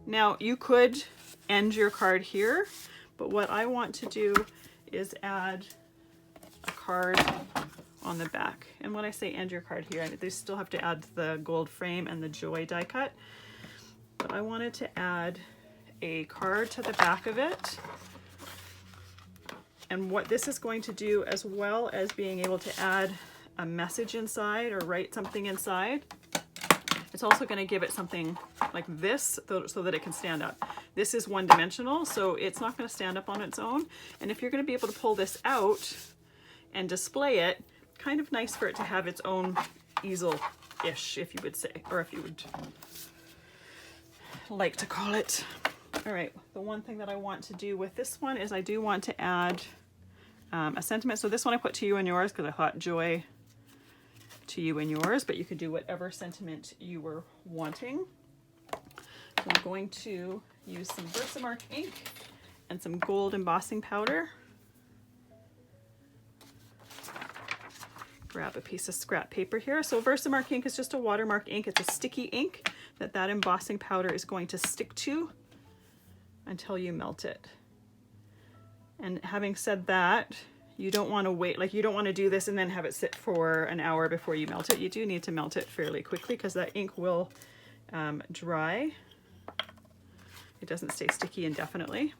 Now you could end your card here, but what I want to do is add a card on the back. And when I say end your card here, they still have to add the gold frame and the joy die cut, but I wanted to add a card to the back of it. And what this is going to do, as well as being able to add a message inside or write something inside, it's also going to give it something like this so that it can stand up. This is one-dimensional, so it's not going to stand up on its own. And if you're going to be able to pull this out and display it, kind of nice for it to have its own easel-ish, if you would say, or if you would like to call it. All right, the one thing that I want to do with this one is I do want to add a sentiment. So this one I put to you and yours because I thought joy to you and yours, but you could do whatever sentiment you were wanting. So I'm going to use some Versamark ink and some gold embossing powder. Grab a piece of scrap paper here. So Versamark ink is just a watermark ink. It's a sticky ink that embossing powder is going to stick to until you melt it. And having said that, you don't want to wait, like you don't want to do this and then have it sit for an hour before you melt it. You do need to melt it fairly quickly because that ink will dry. It doesn't stay sticky indefinitely.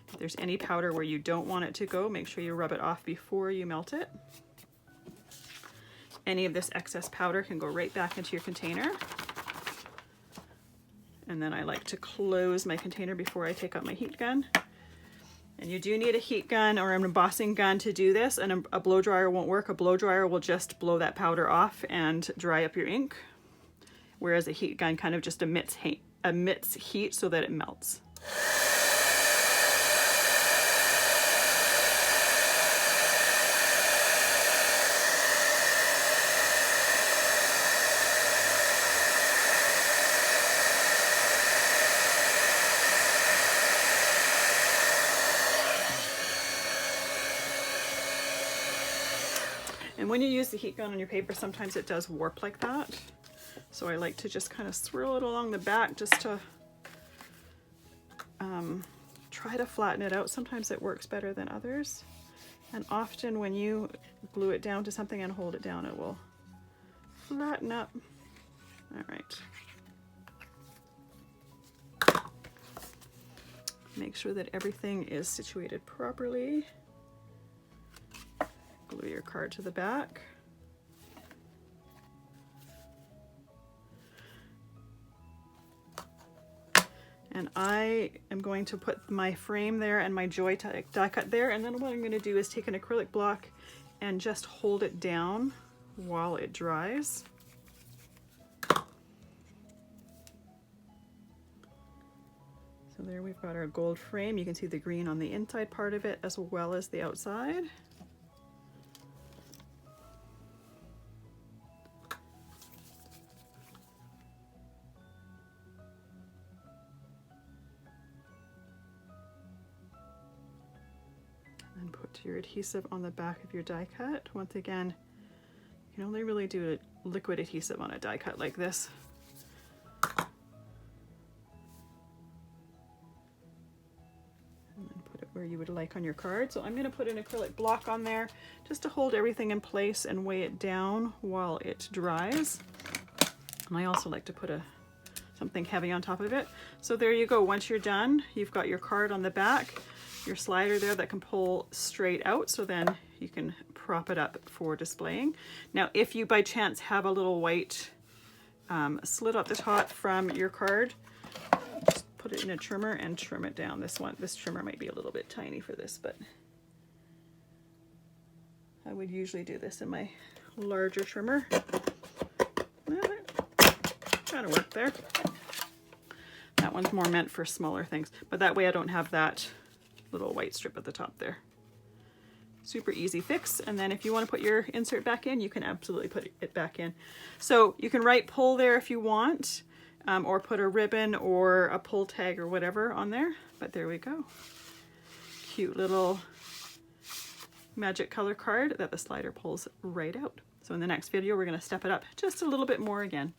If there's any powder where you don't want it to go, make sure you rub it off before you melt it. Any of this excess powder can go right back into your container. And then I like to close my container before I take out my heat gun. And you do need a heat gun or an embossing gun to do this, and a blow dryer won't work. A blow dryer will just blow that powder off and dry up your ink, whereas a heat gun kind of just emits heat so that it melts. And when you use the heat gun on your paper, sometimes it does warp like that. So I like to just kind of swirl it along the back just to try to flatten it out. Sometimes it works better than others. And often when you glue it down to something and hold it down, it will flatten up. All right. Make sure that everything is situated properly. Glue your card to the back. And I am going to put my frame there and my joy die cut there, and then what I'm going to do is take an acrylic block and just hold it down while it dries. So there we've got our gold frame. You can see the green on the inside part of it as well as the outside. And put your adhesive on the back of your die cut. Once again, you can only really do a liquid adhesive on a die cut like this. And then put it where you would like on your card. So I'm going to put an acrylic block on there just to hold everything in place and weigh it down while it dries. And I also like to put something heavy on top of it. So there you go. Once you're done, you've got your card on the back, your slider there that can pull straight out, so then you can prop it up for displaying. Now, if you by chance have a little white slit at the top from your card, just put it in a trimmer and trim it down. This trimmer might be a little bit tiny for this, but I would usually do this in my larger trimmer. Kind of work there. That one's more meant for smaller things, but that way I don't have that little white strip at the top there. Super easy fix. And then if you want to put your insert back in, you can absolutely put it back in. So you can write pull there if you want, or put a ribbon or a pull tag or whatever on there. But there we go. Cute little magic color card that the slider pulls right out. So in the next video, we're going to step it up just a little bit more again.